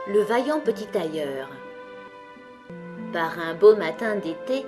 le vaillant petit tailleur. Par un beau matin d'été,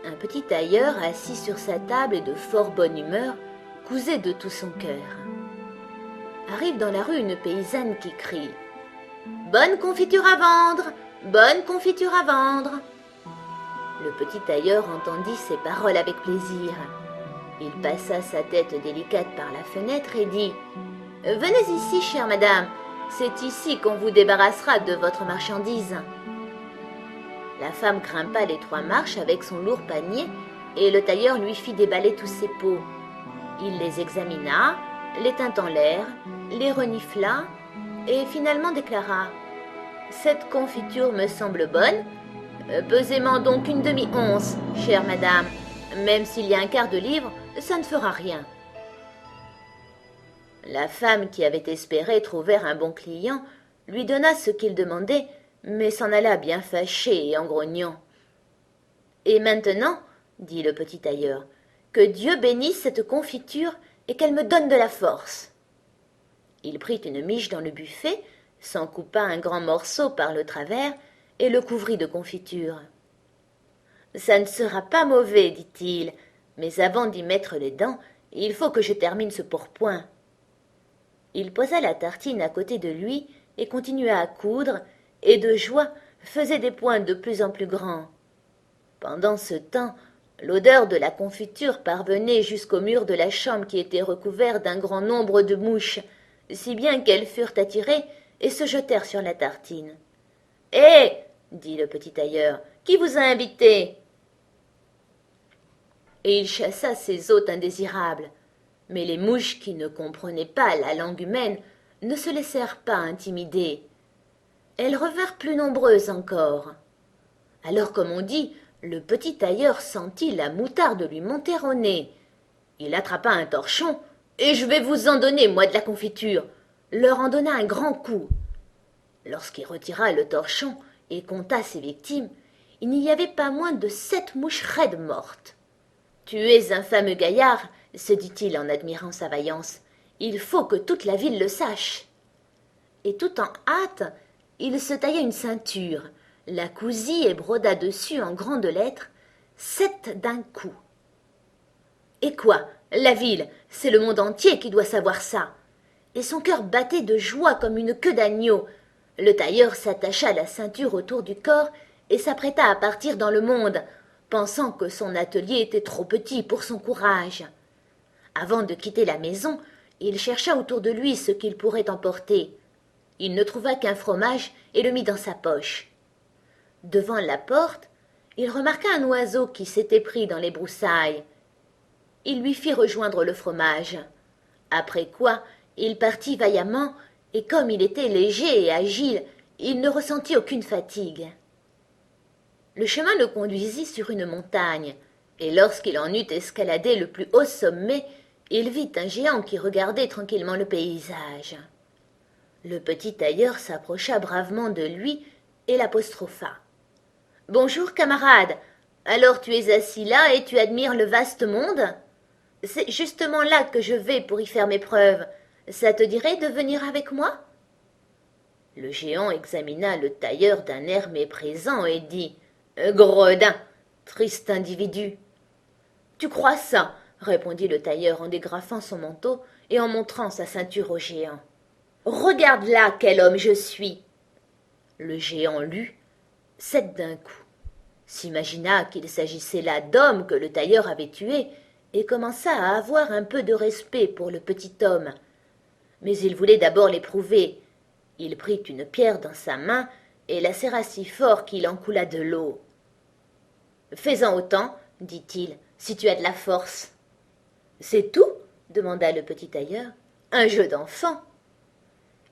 un petit tailleur assis sur sa table et de fort bonne humeur cousait de tout son cœur. Arrive dans la rue une paysanne qui crie « Bonne confiture à vendre! Bonne confiture à vendre !» Le petit tailleur entendit ces paroles avec plaisir. Il passa sa tête délicate par la fenêtre et dit « Venez ici, chère madame, c'est ici qu'on vous débarrassera de votre marchandise. » La femme grimpa les 3 marches avec son lourd panier et le tailleur lui fit déballer tous ses pots. Il les examina, les tint en l'air, les renifla et finalement déclara « Cette confiture me semble bonne. Pesez-m'en donc une demi-once, chère madame. Même s'il y a un quart de livre, ça ne fera rien. » La femme qui avait espéré trouver un bon client lui donna ce qu'il demandait, mais s'en alla bien fâchée et en grognant. « Et maintenant, dit le petit tailleur, que Dieu bénisse cette confiture et qu'elle me donne de la force. » Il prit une miche dans le buffet, s'en coupa un grand morceau par le travers et le couvrit de confiture. « Ça ne sera pas mauvais, dit-il, mais avant d'y mettre les dents, il faut que je termine ce pourpoint. » Il posa la tartine à côté de lui et continua à coudre, et de joie faisait des points de plus en plus grands. Pendant ce temps, l'odeur de la confiture parvenait jusqu'au mur de la chambre qui était recouvert d'un grand nombre de mouches, si bien qu'elles furent attirées et se jetèrent sur la tartine. « Hé !» dit le petit tailleur, « qui vous a invité ?» Et il chassa ces hôtes indésirables. Mais les mouches, qui ne comprenaient pas la langue humaine, ne se laissèrent pas intimider. Elles revinrent plus nombreuses encore. Alors, comme on dit, le petit tailleur sentit la moutarde lui monter au nez. Il attrapa un torchon, et je vais vous en donner, moi, de la confiture, leur en donna un grand coup. Lorsqu'il retira le torchon et compta ses victimes, il n'y avait pas moins de 7 mouches raides mortes. « Tu es un fameux gaillard, » se dit-il en admirant sa vaillance. « Il faut que toute la ville le sache. » Et tout en hâte, il se tailla une ceinture, la cousit et broda dessus en grandes lettres « 7 d'un coup ». Et quoi, la ville, c'est le monde entier qui doit savoir ça. Et son cœur battait de joie comme une queue d'agneau. Le tailleur s'attacha la ceinture autour du corps et s'apprêta à partir dans le monde, pensant que son atelier était trop petit pour son courage. Avant de quitter la maison, il chercha autour de lui ce qu'il pourrait emporter. Il ne trouva qu'un fromage et le mit dans sa poche. Devant la porte, il remarqua un oiseau qui s'était pris dans les broussailles. Il lui fit rejoindre le fromage. Après quoi, il partit vaillamment, et comme il était léger et agile, il ne ressentit aucune fatigue. Le chemin le conduisit sur une montagne, et lorsqu'il en eut escaladé le plus haut sommet, il vit un géant qui regardait tranquillement le paysage. Le petit tailleur s'approcha bravement de lui et l'apostropha. « Bonjour, camarade. Alors tu es assis là et tu admires le vaste monde ? C'est justement là que je vais pour y faire mes preuves. Ça te dirait de venir avec moi ?» Le géant examina le tailleur d'un air méprisant et dit « Gredin, triste individu !»« Tu crois ça ?» répondit le tailleur en dégrafant son manteau et en montrant sa ceinture au géant. « Regarde là quel homme je suis !» Le géant lut « 7 d'un coup », s'imagina qu'il s'agissait là d'hommes que le tailleur avait tués et commença à avoir un peu de respect pour le petit homme. Mais il voulait d'abord l'éprouver. Il prit une pierre dans sa main et la serra si fort qu'il en coula de l'eau. « Fais-en autant, dit-il, si tu as de la force. »« C'est tout ?» demanda le petit tailleur. « Un jeu d'enfant. »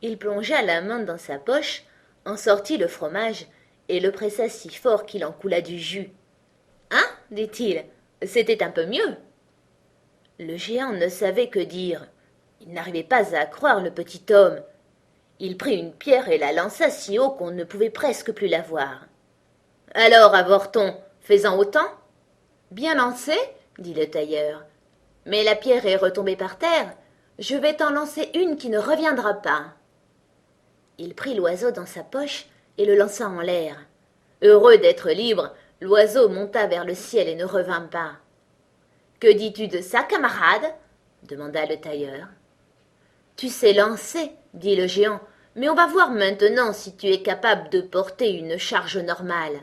Il plongea la main dans sa poche, en sortit le fromage et le pressa si fort qu'il en coula du jus. « Hein ?» dit-il, « c'était un peu mieux. » Le géant ne savait que dire. Il n'arrivait pas à croire le petit homme. Il prit une pierre et la lança si haut qu'on ne pouvait presque plus la voir. « Alors, avorton, fais-en autant. »« Bien lancé, » dit le tailleur. « Mais la pierre est retombée par terre. Je vais t'en lancer une qui ne reviendra pas. » Il prit l'oiseau dans sa poche et le lança en l'air. Heureux d'être libre, l'oiseau monta vers le ciel et ne revint pas. « Que dis-tu de ça, camarade » demanda le tailleur. « Tu sais lancer, dit le géant, mais on va voir maintenant si tu es capable de porter une charge normale. »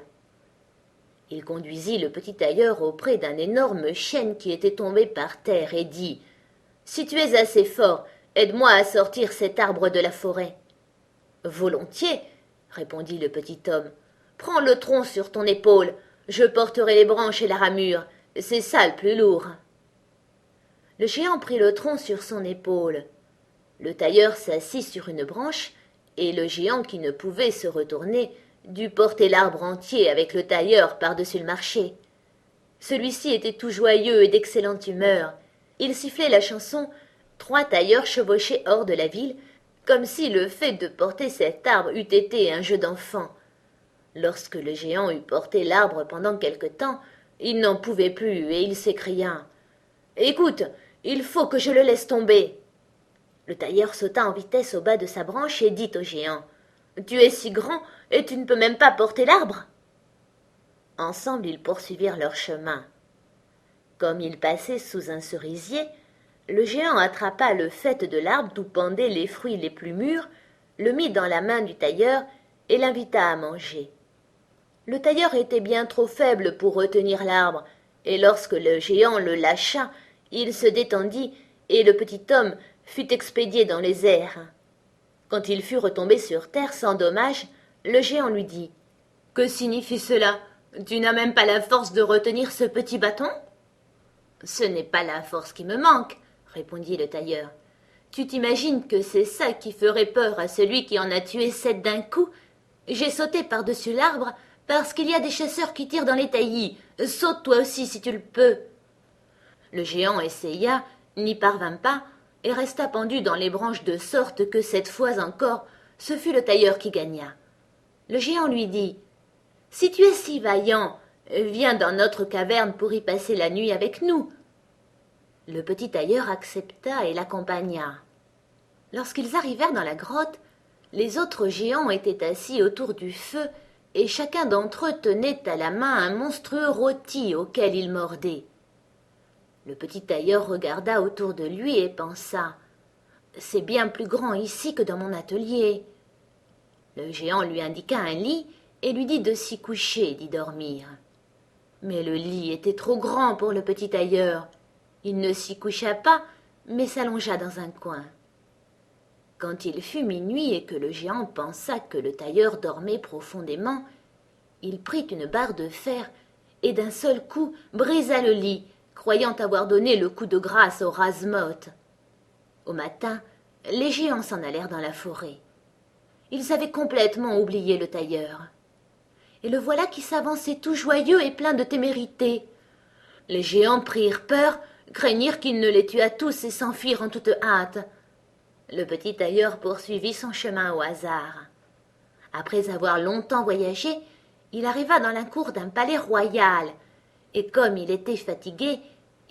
Il conduisit le petit tailleur auprès d'un énorme chêne qui était tombé par terre et dit « Si tu es assez fort, aide-moi à sortir cet arbre de la forêt. »« Volontiers, » répondit le petit homme. « Prends le tronc sur ton épaule, je porterai les branches et la ramure, c'est ça le plus lourd. » Le géant prit le tronc sur son épaule. Le tailleur s'assit sur une branche, et le géant, qui ne pouvait se retourner, dut porter l'arbre entier avec le tailleur par-dessus le marché. Celui-ci était tout joyeux et d'excellente humeur. Il sifflait la chanson « Trois tailleurs chevauchés hors de la ville », comme si le fait de porter cet arbre eût été un jeu d'enfant. Lorsque le géant eut porté l'arbre pendant quelque temps, il n'en pouvait plus et il s'écria « Écoute, il faut que je le laisse tomber. » Le tailleur sauta en vitesse au bas de sa branche et dit au géant « Tu es si grand et tu ne peux même pas porter l'arbre ?» Ensemble ils poursuivirent leur chemin. Comme ils passaient sous un cerisier, le géant attrapa le faîte de l'arbre d'où pendaient les fruits les plus mûrs, le mit dans la main du tailleur et l'invita à manger. Le tailleur était bien trop faible pour retenir l'arbre, et lorsque le géant le lâcha, il se détendit, et le petit homme fut expédié dans les airs. Quand il fut retombé sur terre sans dommage, le géant lui dit « Que signifie cela ? Tu n'as même pas la force de retenir ce petit bâton ?»« Ce n'est pas la force qui me manque, » répondit le tailleur. « Tu t'imagines que c'est ça qui ferait peur à celui qui en a tué 7 d'un coup ? J'ai sauté par-dessus l'arbre parce qu'il y a des chasseurs qui tirent dans les taillis. Saute toi aussi si tu le peux. » Le géant essaya, n'y parvint pas, et resta pendu dans les branches de sorte que cette fois encore, ce fut le tailleur qui gagna. Le géant lui dit « Si tu es si vaillant, viens dans notre caverne pour y passer la nuit avec nous. » Le petit tailleur accepta et l'accompagna. Lorsqu'ils arrivèrent dans la grotte, les autres géants étaient assis autour du feu, et chacun d'entre eux tenait à la main un monstrueux rôti auquel il mordait. Le petit tailleur regarda autour de lui et pensa « C'est bien plus grand ici que dans mon atelier. » Le géant lui indiqua un lit et lui dit de s'y coucher et d'y dormir. Mais le lit était trop grand pour le petit tailleur. Il ne s'y coucha pas, mais s'allongea dans un coin. Quand il fut minuit et que le géant pensa que le tailleur dormait profondément, il prit une barre de fer et d'un seul coup brisa le lit, croyant avoir donné le coup de grâce au rase-motte. Au matin, les géants s'en allèrent dans la forêt. Ils avaient complètement oublié le tailleur. Et le voilà qui s'avançait tout joyeux et plein de témérité. Les géants prirent peur, craignirent qu'il ne les tuât tous et s'enfuirent en toute hâte. Le petit tailleur poursuivit son chemin au hasard. Après avoir longtemps voyagé, il arriva dans la cour d'un palais royal, et comme il était fatigué,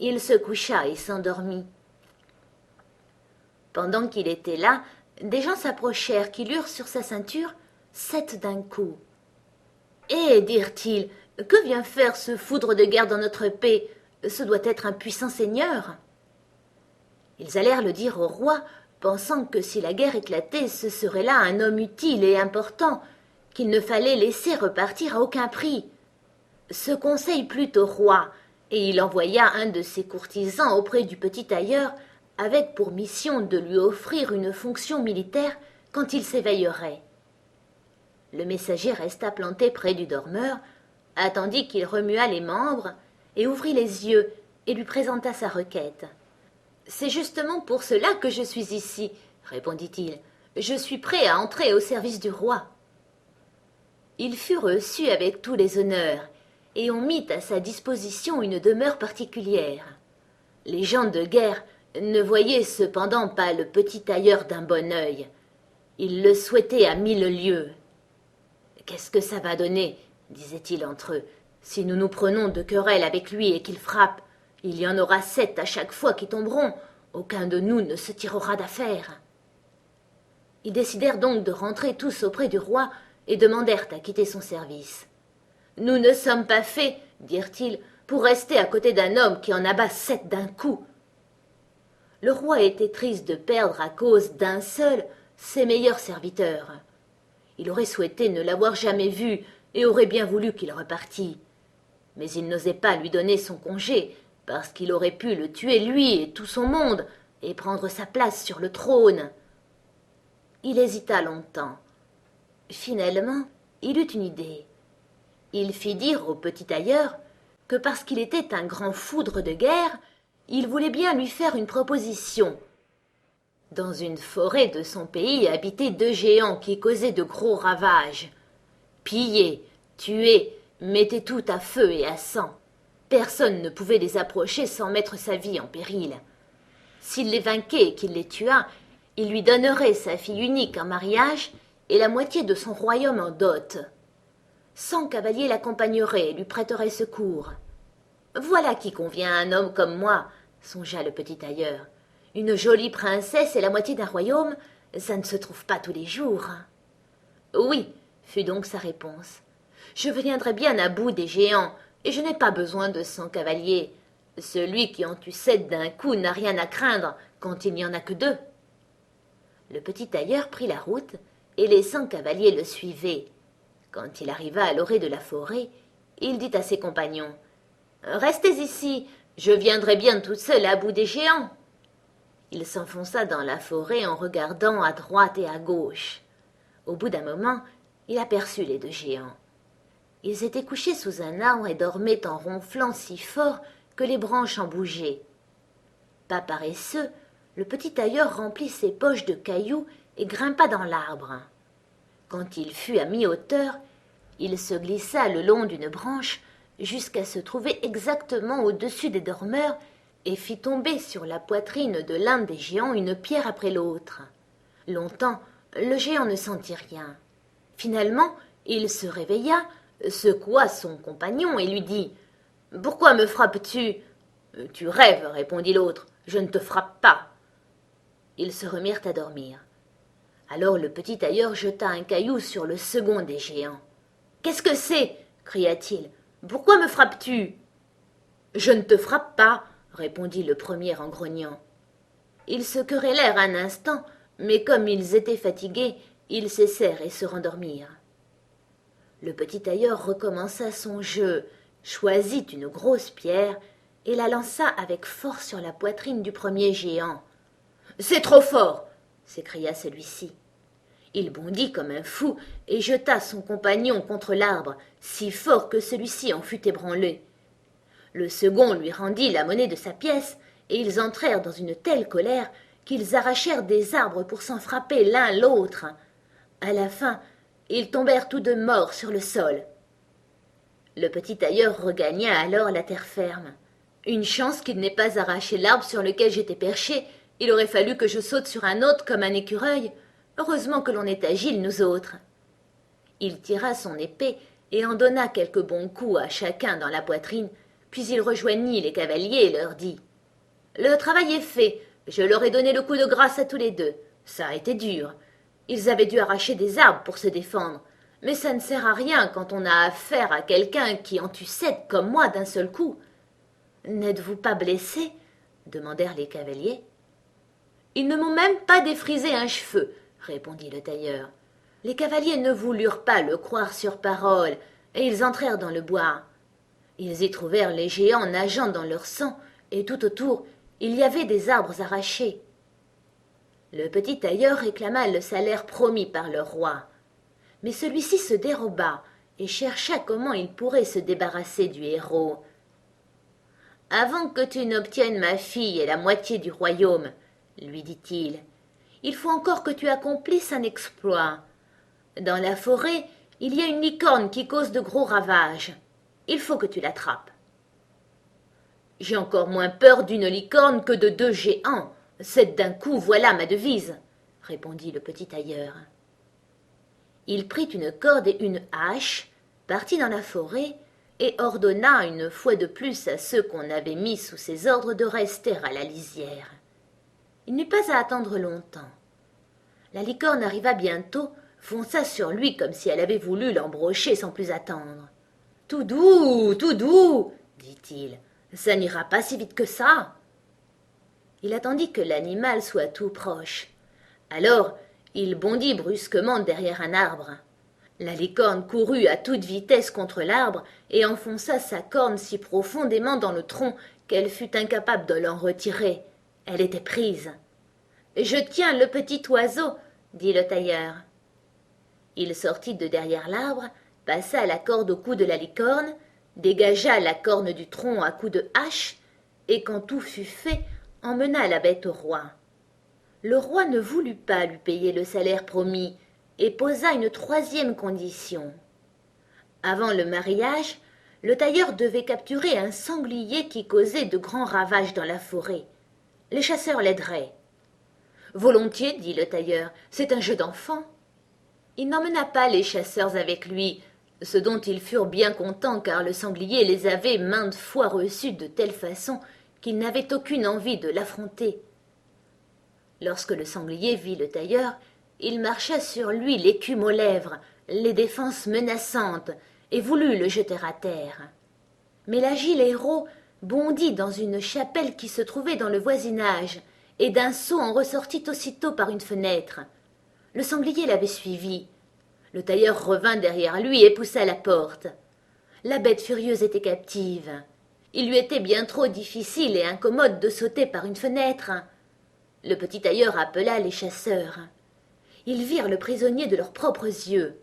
il se coucha et s'endormit. Pendant qu'il était là, des gens s'approchèrent qui lurent sur sa ceinture 7 d'un coup. « Eh, dirent-ils, que vient faire ce foudre de guerre dans notre paix? Ce doit être un puissant seigneur. » Ils allèrent le dire au roi, pensant que si la guerre éclatait, ce serait là un homme utile et important, qu'il ne fallait laisser repartir à aucun prix. Ce conseil plut au roi, et il envoya un de ses courtisans auprès du petit tailleur, avec pour mission de lui offrir une fonction militaire quand il s'éveillerait. Le messager resta planté près du dormeur, attendit qu'il remuât les membres, et ouvrit les yeux, et lui présenta sa requête. « C'est justement pour cela que je suis ici, » répondit-il. « Je suis prêt à entrer au service du roi. » Il fut reçu avec tous les honneurs, et on mit à sa disposition une demeure particulière. Les gens de guerre ne voyaient cependant pas le petit tailleur d'un bon œil. Ils le souhaitaient à 1000 lieues. « Qu'est-ce que ça va donner, disaient-ils entre eux, si nous nous prenons de querelle avec lui et qu'il frappe? Il y en aura 7 à chaque fois qui tomberont. Aucun de nous ne se tirera d'affaire. » Ils décidèrent donc de rentrer tous auprès du roi et demandèrent à quitter son service. « Nous ne sommes pas faits, dirent-ils, pour rester à côté d'un homme qui en abat 7 d'un coup. » Le roi était triste de perdre à cause d'un seul ses meilleurs serviteurs. Il aurait souhaité ne l'avoir jamais vu et aurait bien voulu qu'il repartît. Mais il n'osait pas lui donner son congé, parce qu'il aurait pu le tuer lui et tout son monde, et prendre sa place sur le trône. Il hésita longtemps. Finalement, il eut une idée. Il fit dire au petit tailleur que parce qu'il était un grand foudre de guerre, il voulait bien lui faire une proposition. Dans une forêt de son pays habitaient 2 géants qui causaient de gros ravages. Pillaient, tuaient, mettaient tout à feu et à sang. Personne ne pouvait les approcher sans mettre sa vie en péril. S'il les vainquait et qu'il les tuât, il lui donnerait sa fille unique en mariage et la moitié de son royaume en dot. 100 cavaliers l'accompagneraient et lui prêteraient secours. Voilà qui convient à un homme comme moi, songea le petit tailleur. Une jolie princesse et la moitié d'un royaume, ça ne se trouve pas tous les jours. Oui, fut donc sa réponse. Je viendrai bien à bout des géants, et je n'ai pas besoin de 100 cavaliers. Celui qui en tue 7 d'un coup n'a rien à craindre quand il n'y en a que 2. Le petit tailleur prit la route, et les 100 cavaliers le suivaient. Quand il arriva à l'orée de la forêt, il dit à ses compagnons « Restez ici, je viendrai bien tout seul à bout des géants. » Il s'enfonça dans la forêt en regardant à droite et à gauche. Au bout d'un moment, il aperçut les 2 géants. Ils étaient couchés sous un arbre et dormaient en ronflant si fort que les branches en bougeaient. Pas paresseux, le petit tailleur remplit ses poches de cailloux et grimpa dans l'arbre. Quand il fut à mi-hauteur, il se glissa le long d'une branche jusqu'à se trouver exactement au-dessus des dormeurs et fit tomber sur la poitrine de l'un des géants une pierre après l'autre. Longtemps, le géant ne sentit rien. Finalement, il se réveilla, secoua son compagnon et lui dit « Pourquoi me frappes-tu » ?»« Tu rêves, répondit l'autre, je ne te frappe pas. » Ils se remirent à dormir. Alors le petit tailleur jeta un caillou sur le second des géants. « Qu'est-ce que c'est » cria-t-il. « Pourquoi me frappes-tu » ? « Je ne te frappe pas, » répondit le premier en grognant. Ils se querellèrent un instant, mais comme ils étaient fatigués, ils cessèrent et se rendormirent. Le petit tailleur recommença son jeu, choisit une grosse pierre et la lança avec force sur la poitrine du premier géant. « C'est trop fort !» s'écria celui-ci. Il bondit comme un fou et jeta son compagnon contre l'arbre, si fort que celui-ci en fut ébranlé. Le second lui rendit la monnaie de sa pièce, et ils entrèrent dans une telle colère qu'ils arrachèrent des arbres pour s'en frapper l'un l'autre. À la fin, ils tombèrent tous 2 morts sur le sol. Le petit tailleur regagna alors la terre ferme. « Une chance qu'il n'ait pas arraché l'arbre sur lequel j'étais perché, il aurait fallu que je saute sur un autre comme un écureuil. Heureusement que l'on est agiles, nous autres. » Il tira son épée et en donna quelques bons coups à chacun dans la poitrine, puis il rejoignit les cavaliers et leur dit « Le travail est fait, je leur ai donné le coup de grâce à tous les 2. Ça a été dur. Ils avaient dû arracher des arbres pour se défendre, mais ça ne sert à rien quand on a affaire à quelqu'un qui en tue 7 comme moi d'un seul coup. »« N'êtes-vous pas blessés ?» demandèrent les cavaliers. « Ils ne m'ont même pas défrisé un cheveu, » répondit le tailleur. Les cavaliers ne voulurent pas le croire sur parole, et ils entrèrent dans le bois. Ils y trouvèrent les géants nageant dans leur sang, et tout autour, il y avait des arbres arrachés. Le petit tailleur réclama le salaire promis par le roi. Mais celui-ci se déroba et chercha comment il pourrait se débarrasser du héros. « Avant que tu n'obtiennes ma fille et la moitié du royaume, lui dit-il, il faut encore que tu accomplisses un exploit. Dans la forêt, il y a une licorne qui cause de gros ravages. Il faut que tu l'attrapes. »« J'ai encore moins peur d'une licorne que de 2 géants. 7 d'un coup, voilà ma devise, » répondit le petit tailleur. Il prit une corde et une hache, partit dans la forêt et ordonna une fois de plus à ceux qu'on avait mis sous ses ordres de rester à la lisière. Il n'eut pas à attendre longtemps. La licorne arriva bientôt, fonça sur lui comme si elle avait voulu l'embrocher sans plus attendre. « tout doux, dit-il, ça n'ira pas si vite que ça. » Il attendit que l'animal soit tout proche. Alors, il bondit brusquement derrière un arbre. La licorne courut à toute vitesse contre l'arbre et enfonça sa corne si profondément dans le tronc qu'elle fut incapable de l'en retirer. Elle était prise. « Je tiens le petit oiseau, » dit le tailleur. Il sortit de derrière l'arbre, passa la corde au cou de la licorne, dégagea la corne du tronc à coups de hache, et quand tout fut fait, emmena la bête au roi. Le roi ne voulut pas lui payer le salaire promis, et posa une troisième condition. Avant le mariage, le tailleur devait capturer un sanglier qui causait de grands ravages dans la forêt. Les chasseurs l'aideraient. « Volontiers, dit le tailleur, c'est un jeu d'enfant. » Il n'emmena pas les chasseurs avec lui, ce dont ils furent bien contents car le sanglier les avait maintes fois reçus de telle façon qu'ils n'avaient aucune envie de l'affronter. Lorsque le sanglier vit le tailleur, il marcha sur lui l'écume aux lèvres, les défenses menaçantes, et voulut le jeter à terre. Mais l'agile héros bondit dans une chapelle qui se trouvait dans le voisinage, et d'un saut en ressortit aussitôt par une fenêtre. Le sanglier l'avait suivi. Le tailleur revint derrière lui et poussa la porte. La bête furieuse était captive. Il lui était bien trop difficile et incommode de sauter par une fenêtre. Le petit tailleur appela les chasseurs. Ils virent le prisonnier de leurs propres yeux.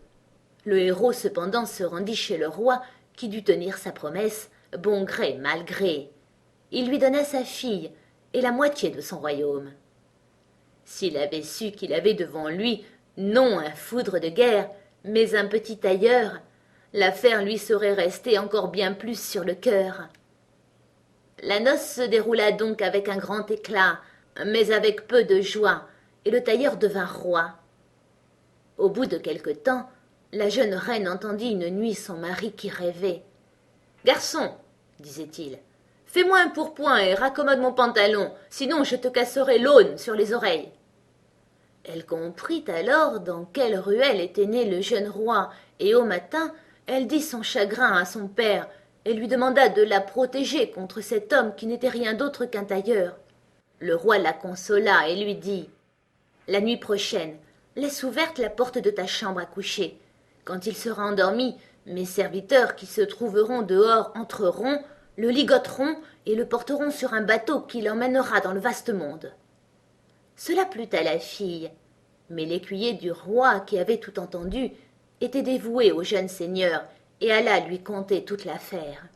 Le héros cependant se rendit chez le roi, qui dut tenir sa promesse, bon gré mal gré. Il lui donna sa fille et la moitié de son royaume. S'il avait su qu'il avait devant lui non un foudre de guerre, mais un petit tailleur, l'affaire lui serait restée encore bien plus sur le cœur. La noce se déroula donc avec un grand éclat, mais avec peu de joie, et le tailleur devint roi. Au bout de quelque temps, la jeune reine entendit une nuit son mari qui rêvait. « Garçon, disait-il, fais-moi un pourpoint et raccommode mon pantalon, sinon je te casserai l'aune sur les oreilles. » Elle comprit alors dans quelle ruelle était né le jeune roi, et au matin, elle dit son chagrin à son père, et lui demanda de la protéger contre cet homme qui n'était rien d'autre qu'un tailleur. Le roi la consola et lui dit « La nuit prochaine, laisse ouverte la porte de ta chambre à coucher. Quand il sera endormi, mes serviteurs qui se trouveront dehors entreront, le ligoteront et le porteront sur un bateau qui l'emmènera dans le vaste monde. » Cela plut à la fille, mais l'écuyer du roi, qui avait tout entendu, était dévoué au jeune seigneur et alla lui conter toute l'affaire.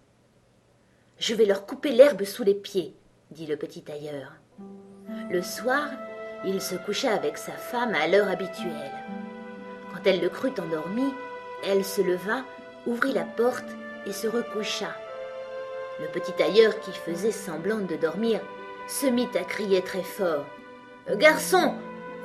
« Je vais leur couper l'herbe sous les pieds, » dit le petit tailleur. Le soir, il se coucha avec sa femme à l'heure habituelle. Quand elle le crut endormi, elle se leva, ouvrit la porte et se recoucha. Le petit tailleur, qui faisait semblant de dormir, se mit à crier très fort. « Garçon,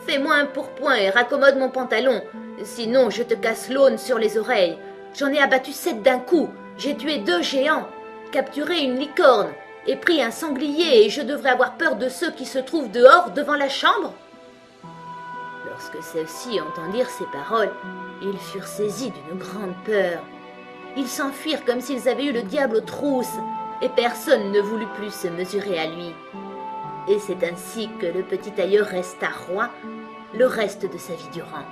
fais-moi un pourpoint et raccommode mon pantalon, sinon je te casse l'aune sur les oreilles. J'en ai abattu 7 d'un coup, j'ai tué 2 géants, capturé une licorne et pris un sanglier, et je devrais avoir peur de ceux qui se trouvent dehors devant la chambre ?» Lorsque ceux-ci entendirent ces paroles, ils furent saisis d'une grande peur. Ils s'enfuirent comme s'ils avaient eu le diable aux trousses, et personne ne voulut plus se mesurer à lui. Et c'est ainsi que le petit tailleur resta roi le reste de sa vie durant.